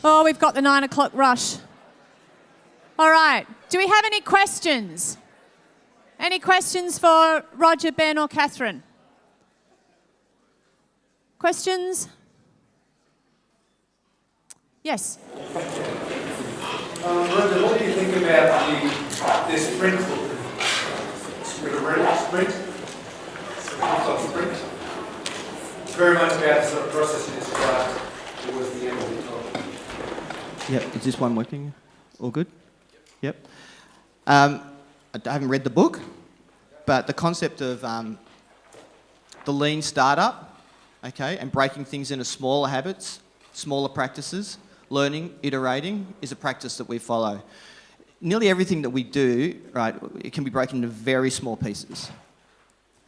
Oh, we've got the 9 o'clock rush. All right. Do we have any questions? Any questions for Roger, Ben or Catherine? Questions? Yes. Roger, what do you think about the sprint? Sprint? Very much about the sort of process you described towards the end of the talk. Yep, is this one working? All good? Yep. I haven't read the book, but the concept of the lean startup, okay, and breaking things into smaller habits, smaller practices, learning, iterating, is a practice that we follow. Nearly everything that we do, right, it can be broken into very small pieces.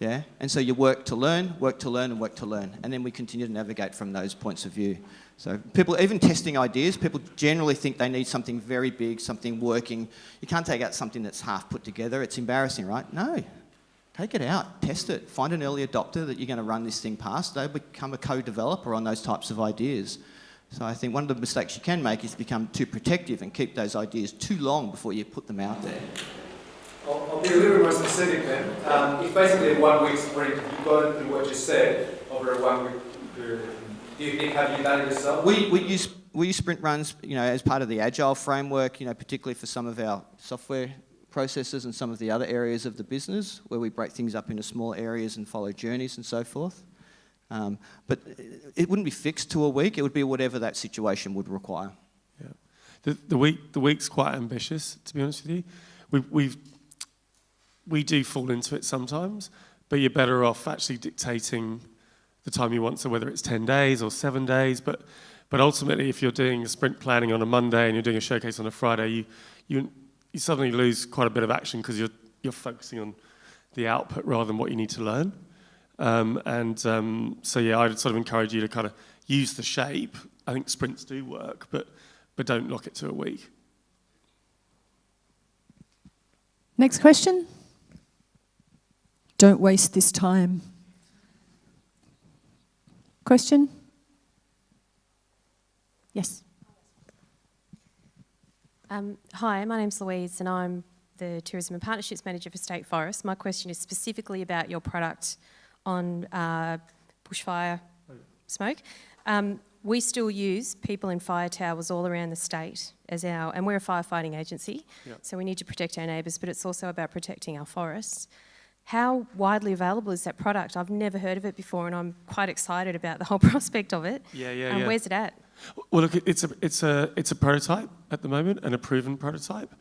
Yeah? And so you work to learn, work to learn, and work to learn. And then we continue to navigate from those points of view. So people, even testing ideas, people generally think they need something very big, something working. You can't take out something that's half put together. It's embarrassing, right? No. Take it out, test it. Find an early adopter that you're going to run this thing past. They'll become a co-developer on those types of ideas. So I think one of the mistakes you can make is become too protective and keep those ideas too long before you put them out there. I'll be a little bit more specific then. If basically a 1 week sprint, you've gone through what you said over a 1 week period, do you think, have you done it yourself? We use sprint runs, as part of the agile framework, particularly for some of our software processes and some of the other areas of the business where we break things up into small areas and follow journeys and so forth. But it wouldn't be fixed to a week. It would be whatever that situation would require. Yeah, the week's quite ambitious, to be honest with you. We do fall into it sometimes, but you're better off actually dictating the time you want, so whether it's 10 days or 7 days, but ultimately if you're doing a sprint planning on a Monday and you're doing a showcase on a Friday, you suddenly lose quite a bit of action because you're focusing on the output rather than what you need to learn. So yeah, I'd sort of encourage you to kind of use the shape. I think sprints do work, but don't lock it to a week. Next question. Don't waste this time. Question? Yes. Hi, my name's Louise and I'm the Tourism and Partnerships Manager for State Forest. My question is specifically about your product on bushfire smoke. We still use people in fire towers all around the state and we're a firefighting agency, so we need to protect our neighbours, but it's also about protecting our forests. How widely available is that product? I've never heard of it before and I'm quite excited about the whole prospect of it. Yeah. Where's it at? Well, look, it's a prototype at the moment and a proven prototype.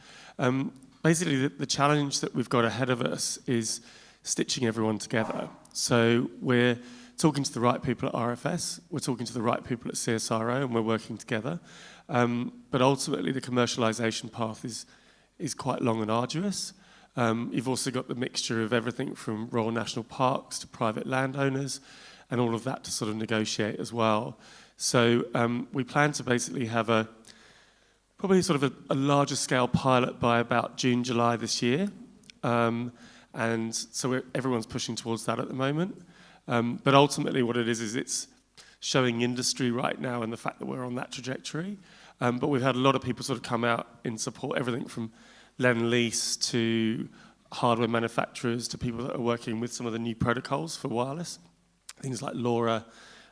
Basically, the challenge that we've got ahead of us is stitching everyone together. So we're talking to the right people at RFS, we're talking to the right people at CSIRO, and we're working together. But ultimately, the commercialisation path is quite long and arduous. You've also got the mixture of everything from Royal National Parks to private landowners and all of that to sort of negotiate as well. So we plan to basically have probably sort of a larger scale pilot by about June, July this year. And so everyone's pushing towards that at the moment. But ultimately what it is it's showing industry right now and the fact that we're on that trajectory. But we've had a lot of people sort of come out in support, everything from Lend-Lease to hardware manufacturers to people that are working with some of the new protocols for wireless, things like LoRa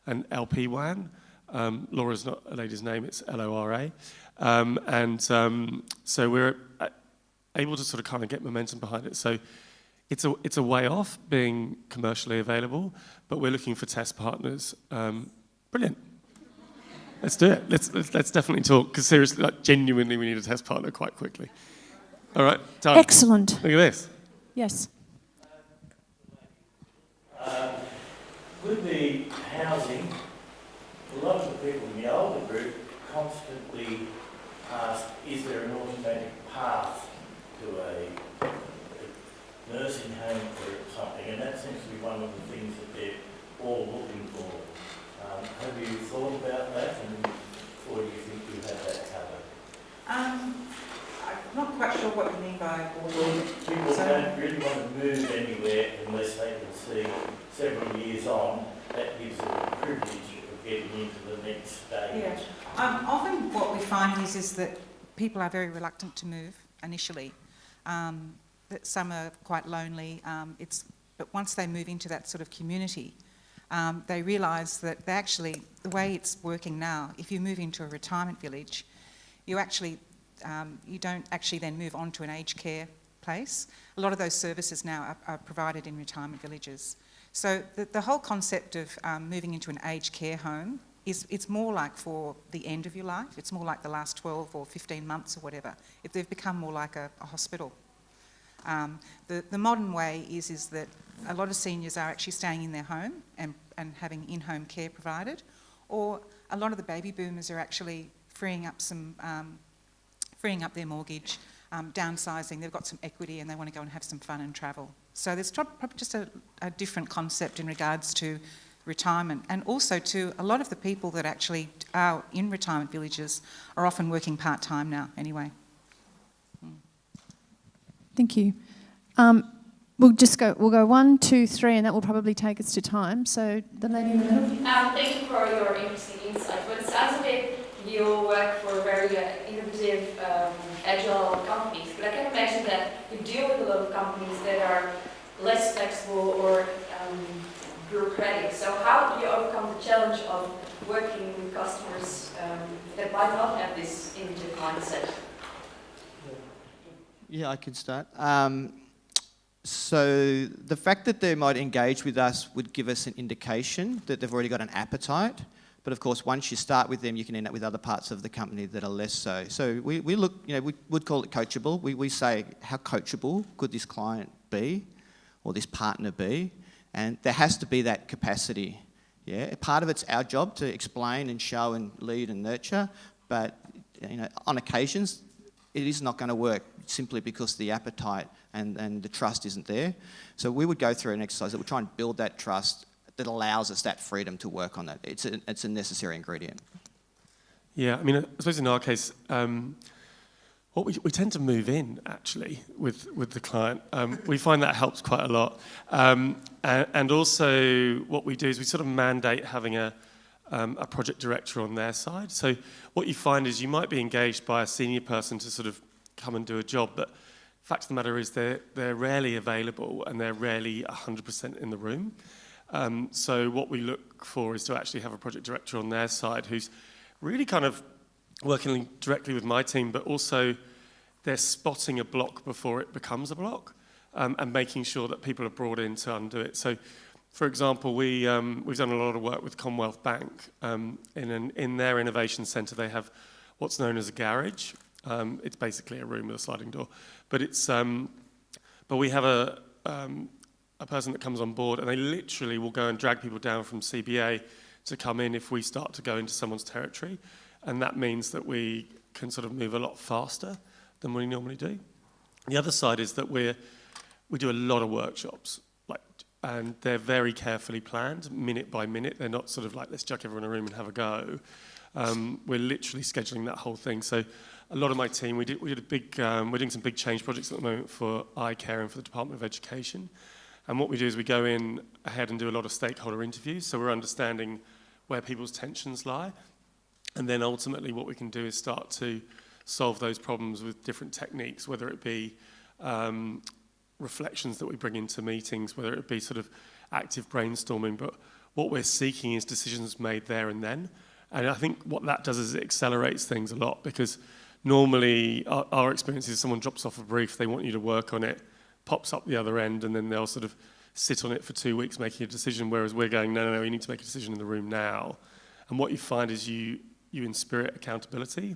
and LPWAN. LoRa's not a lady's name, it's LORA. So we're able to sort of kind of get momentum behind it. So it's a way off being commercially available, but we're looking for test partners. Brilliant. Let's do it. Let's definitely talk, because seriously, like, genuinely, we need a test partner quite quickly. All right, done. Excellent. Look at this. Yes. With the housing, a lot of the people in the older group constantly ask, is there an automatic path to a nursing home or something? And that seems to be one of the things that they're all looking for. Have you thought about that, or do you think you have that covered? I'm not quite sure what you mean by all. People don't really want to move anywhere unless they that gives them the privilege of getting into the next stage. Yeah. Often what we find is that people are very reluctant to move initially. That some are quite lonely. But once they move into that sort of community, they realise that they actually, the way it's working now, if you move into a retirement village, you don't actually then move on to an aged care place. A lot of those services now are provided in retirement villages. So the whole concept of moving into an aged care home it's more like for the end of your life. It's more like the last 12 or 15 months or whatever. They've become more like a hospital. The modern way is that a lot of seniors are actually staying in their home and having in-home care provided, or a lot of the baby boomers are actually freeing up their mortgage, downsizing. They've got some equity and they want to go and have some fun and travel. So there's probably just a different concept in regards to retirement, and also to a lot of the people that actually are in retirement villages are often working part-time now anyway. Thank you. We'll go 1, 2, 3, and that will probably take us to time. So the lady in the middle. Thank you for your interesting insight. But it sounds a bit you work for very innovative, agile companies. But I can imagine that you deal with a lot of companies that are less flexible or bureaucratic. So how do you overcome the challenge of working with customers that might not have this innovative mindset? Yeah, I can start. So the fact that they might engage with us would give us an indication that they've already got an appetite. But of course, once you start with them, you can end up with other parts of the company that are less so. So we look, we would call it coachable. We say, how coachable could this client be or this partner be? And there has to be that capacity. Yeah, part of it's our job to explain and show and lead and nurture. But on occasions, it is not going to work simply because the appetite and the trust isn't there. So we would go through an exercise that would try and build that trust that allows us that freedom to work on that. It's a necessary ingredient. Yeah, I mean, I suppose in our case, what we tend to move in actually with the client. We find that helps quite a lot. And also what we do is we sort of mandate having a project director on their side. So what you find is you might be engaged by a senior person to sort of come and do a job, but the fact of the matter is they're rarely available and they're rarely 100% in the room. So what we look for is to actually have a project director on their side who's really kind of working directly with my team, but also they're spotting a block before it becomes a block, and making sure that people are brought in to undo it. So, for example, we've done a lot of work with Commonwealth Bank. In their innovation centre, they have what's known as a garage. It's basically a room with a sliding door, but we have a person that comes on board, and they literally will go and drag people down from CBA to come in if we start to go into someone's territory, and that means that we can sort of move a lot faster than we normally do. The other side is that we do a lot of workshops, and they're very carefully planned, minute by minute. They're not sort of like, let's chuck everyone in a room and have a go. We're literally scheduling that whole thing. So a lot of my team, we're doing some big change projects at the moment for eye care and for the Department of Education. And what we do is we go in ahead and do a lot of stakeholder interviews. So we're understanding where people's tensions lie. And then ultimately what we can do is start to solve those problems with different techniques, whether it be reflections that we bring into meetings, whether it be sort of active brainstorming. But what we're seeking is decisions made there and then. And I think what that does is it accelerates things a lot, because normally our experience is someone drops off a brief, they want you to work on it, pops up the other end, and then they'll sort of sit on it for 2 weeks making a decision, whereas we're going, no, you need to make a decision in the room now. And what you find is you inspirit accountability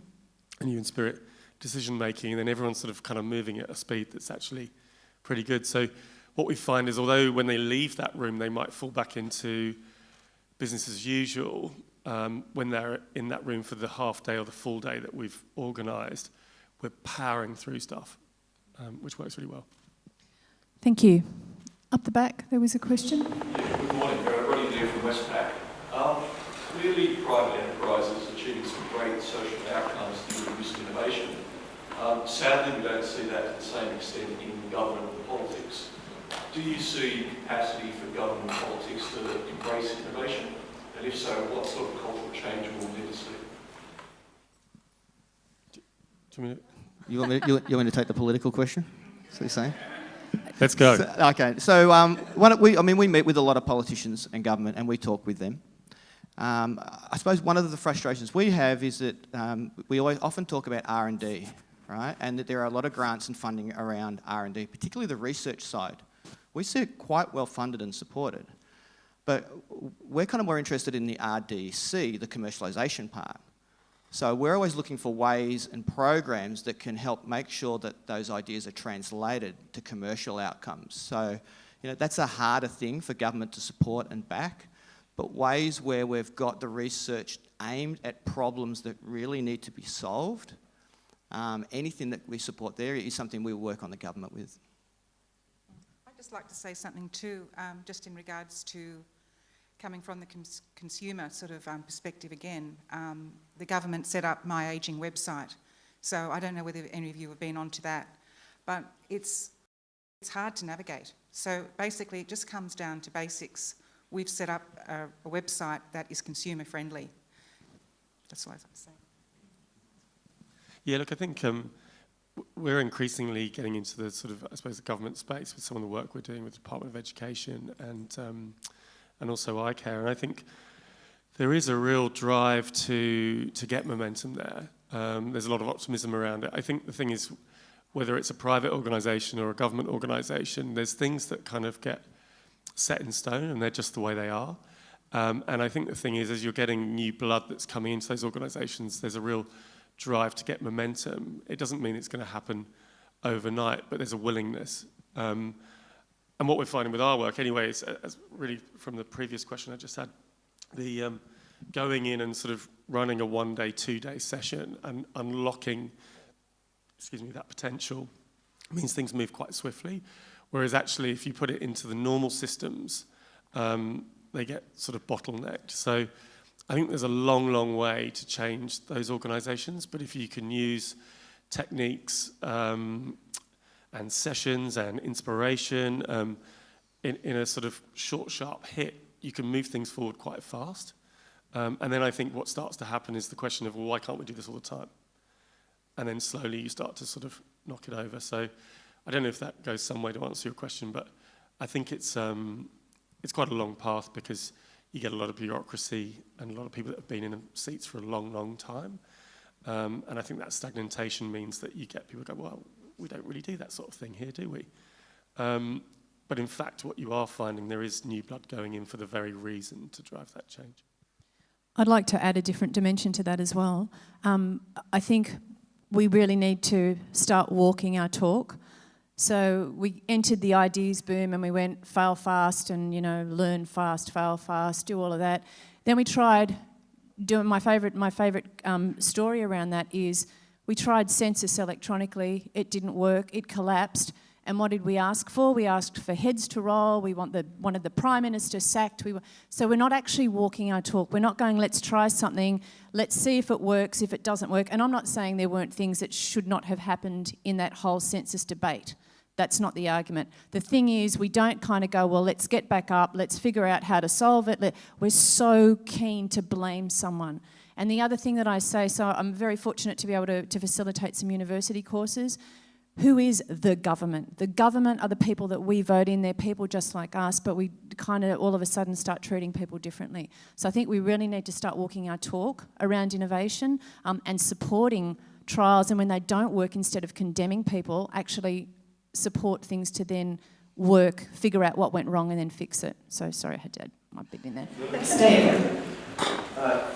and you inspirit decision making, and then everyone's sort of kind of moving at a speed that's actually pretty good. So what we find is, although when they leave that room they might fall back into business as usual, when they're in that room for the half day or the full day that we've organised, we're powering through stuff, which works really well. Thank you. Up the back, there was a question. Yeah, good morning, Roddy Deer from Westpac. Clearly, private enterprises achieving some great social outcomes through risk innovation. Sadly, we don't see that to the same extent in government and politics. do you see capacity for government politics to embrace innovation? And if so, what sort of cultural change will we need to see? You want me to take the political question? That's what you're saying? Let's go. We meet with a lot of politicians and government, and we talk with them. I suppose one of the frustrations we have is that we often talk about R&D, right? And that there are a lot of grants and funding around R&D, particularly the research side. We see it quite well funded and supported. But we're kind of more interested in the RDC, the commercialisation part. So we're always looking for ways and programs that can help make sure that those ideas are translated to commercial outcomes. So, that's a harder thing for government to support and back, but ways where we've got the research aimed at problems that really need to be solved, anything that we support there is something we work on the government with. I'd just like to say something too, just in regards to coming from the consumer sort of perspective again. The government set up My Ageing website, so I don't know whether any of you have been onto that, but it's hard to navigate. So basically it just comes down to basics. We've set up a website that is consumer friendly. That's what I was saying. Yeah, look, I think we're increasingly getting into the sort of, I suppose, the government space with some of the work we're doing with the Department of Education and also iCare. And I think there is a real drive to get momentum there. There's a lot of optimism around it. I think the thing is, whether it's a private organisation or a government organisation, there's things that kind of get set in stone and they're just the way they are. And I think the thing is, as you're getting new blood that's coming into those organisations, there's a real drive to get momentum. It doesn't mean it's going to happen overnight, but there's a willingness. And what we're finding with our work anyway is, as really from the previous question I just had, the going in and sort of running a 1-day, 2-day session and unlocking, that potential means things move quite swiftly. Whereas actually, if you put it into the normal systems, they get sort of bottlenecked. So I think there's a long, long way to change those organisations. But if you can use techniques and sessions and inspiration in a sort of short, sharp hit, you can move things forward quite fast. And then I think what starts to happen is the question of, well, why can't we do this all the time? And then slowly you start to sort of knock it over. So I don't know if that goes some way to answer your question, but I think it's quite a long path because you get a lot of bureaucracy and a lot of people that have been in seats for a long, long time. And I think that stagnation means that you get people go, well, we don't really do that sort of thing here, do we? But in fact, what you are finding, there is new blood going in for the very reason to drive that change. I'd like to add a different dimension to that as well. I think we really need to start walking our talk. So we entered the ideas boom and we went fail fast and, learn fast, fail fast, do all of that. Then we tried doing my favourite story around that is we tried census electronically. It didn't work. It collapsed. And what did we ask for? We asked for heads to roll. We wanted the Prime Minister sacked. So we're not actually walking our talk. We're not going, let's try something. Let's see if it works, if it doesn't work. And I'm not saying there weren't things that should not have happened in that whole census debate. That's not the argument. The thing is, we don't kind of go, well, let's get back up. Let's figure out how to solve it. We're so keen to blame someone. And the other thing that I say, so I'm very fortunate to be able to facilitate some university courses. Who is the government? The government are the people that we vote in. They're people just like us, but we kind of all of a sudden start treating people differently. So I think we really need to start walking our talk around innovation and supporting trials. And when they don't work, instead of condemning people, actually support things to then work, figure out what went wrong and then fix it. So sorry, I had to add my bit in there. Steve.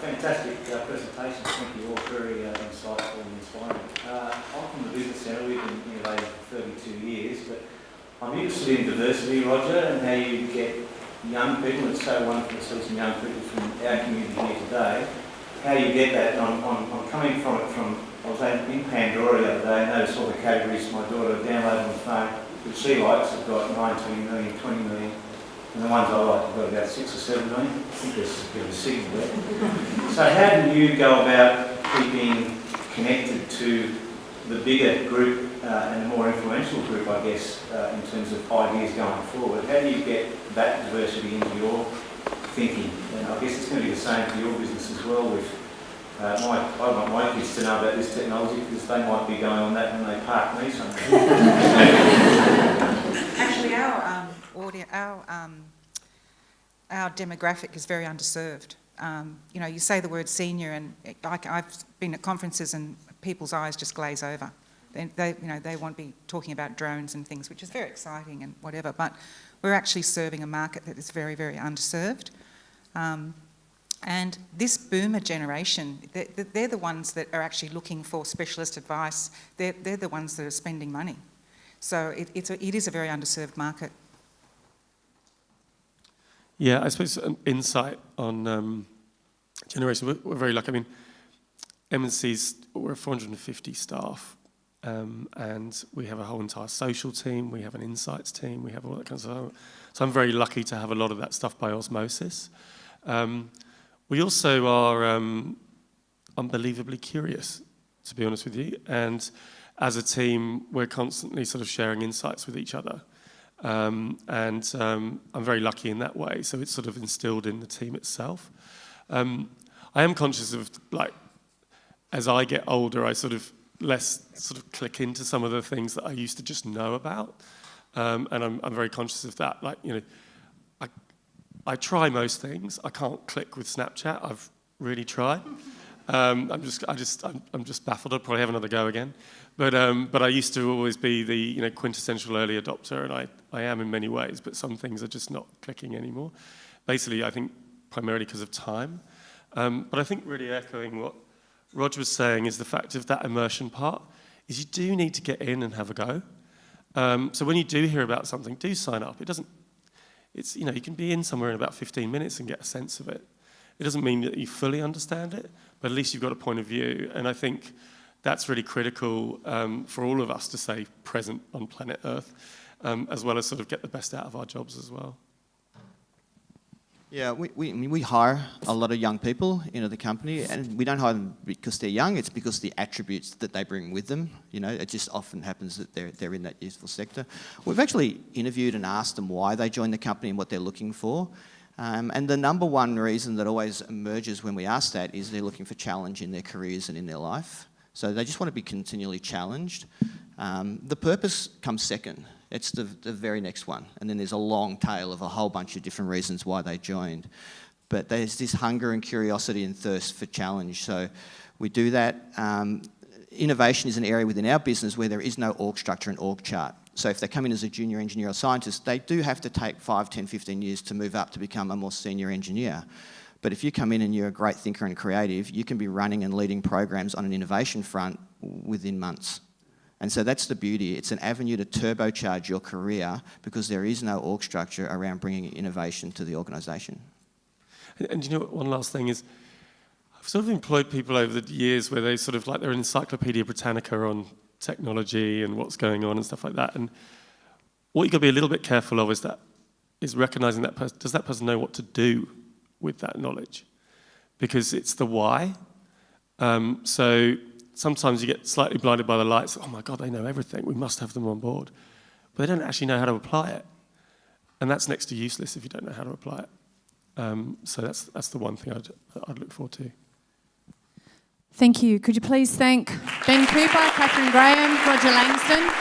Fantastic presentation. Thank you all. Very insightful and inspiring. I'm from the Business Centre. We've been innovating for 32 years, but I'm interested in diversity, Roger, and how you get young people. It's so wonderful to see some young people from our community here today. How you get that, and I'm coming from it from, I was in Pandora the other day and noticed all the categories my daughter downloaded on the phone, which she likes. Have got 19 million, 20 million. And the ones I like have got about 6 or 7 million. I think there's a bit of a signal there. So how do you go about keeping connected to the bigger group and a more influential group, I guess, in terms of ideas going forward. How do you get that diversity into your thinking? And I guess it's going to be the same for your business as well. With I want my kids to know about this technology because they might be going on that when they park me somewhere. Actually, our demographic is very underserved. You know, you say the word senior, and I've been at conferences and people's eyes just glaze over. They want to be talking about drones and things, which is very exciting and whatever. But we're actually serving a market that is very, very underserved. And this boomer generation, they're the ones that are actually looking for specialist advice. They're the ones that are spending money. So it is a very underserved market. Yeah, I suppose an insight on generation. We're very lucky. I mean, M&C's, we're 450 staff, and we have a whole entire social team. We have an insights team. We have all that kind of stuff. So I'm very lucky to have a lot of that stuff by osmosis. We also are unbelievably curious, to be honest with you. And as a team, we're constantly sort of sharing insights with each other. And I'm very lucky in that way. So it's sort of instilled in the team itself. I am conscious of, like, as I get older, I sort of less sort of click into some of the things that I used to just know about. And I'm very conscious of that. Like, you know, I try most things. I can't click with Snapchat. I've really tried. I'm just baffled. I'll probably have another go again. But I used to always be the quintessential early adopter, and I am in many ways. But some things are just not clicking anymore. Basically, I think primarily because of time. But I think really echoing what Rog was saying is the fact of that immersion part is you do need to get in and have a go. So when you do hear about something, do sign up. You can be in somewhere in about 15 minutes and get a sense of it. It doesn't mean that you fully understand it, but at least you've got a point of view. And I think that's really critical for all of us to stay present on planet Earth, as well as sort of get the best out of our jobs as well. Yeah, we hire a lot of young people into the company, and we don't hire them because they're young. It's because the attributes that they bring with them. You know, it just often happens that they're in that useful sector. We've actually interviewed and asked them why they joined the company and what they're looking for. And the number one reason that always emerges when we ask that is they're looking for challenge in their careers and in their life. So they just want to be continually challenged. The purpose comes second. It's the very next one. And then there's a long tail of a whole bunch of different reasons why they joined. But there's this hunger and curiosity and thirst for challenge. So we do that. Innovation is an area within our business where there is no org structure and org chart. So if they come in as a junior engineer or scientist, they do have to take 5, 10, 15 years to move up to become a more senior engineer. But if you come in and you're a great thinker and creative, you can be running and leading programs on an innovation front within months. And so that's the beauty. It's an avenue to turbocharge your career because there is no org structure around bringing innovation to the organisation. And you know what, one last thing is, I've sort of employed people over the years where they sort of like they're an Encyclopedia Britannica on technology and what's going on and stuff like that. And what you've got to be a little bit careful of is recognising that person. Does that person know what to do with that knowledge? Because it's the why. So sometimes you get slightly blinded by the lights. Oh my God, they know everything. We must have them on board. But they don't actually know how to apply it. And that's next to useless if you don't know how to apply it. So that's the one thing I'd look forward to. Thank you. Could you please thank Ben Cooper, Catherine Graham, Roger Langston.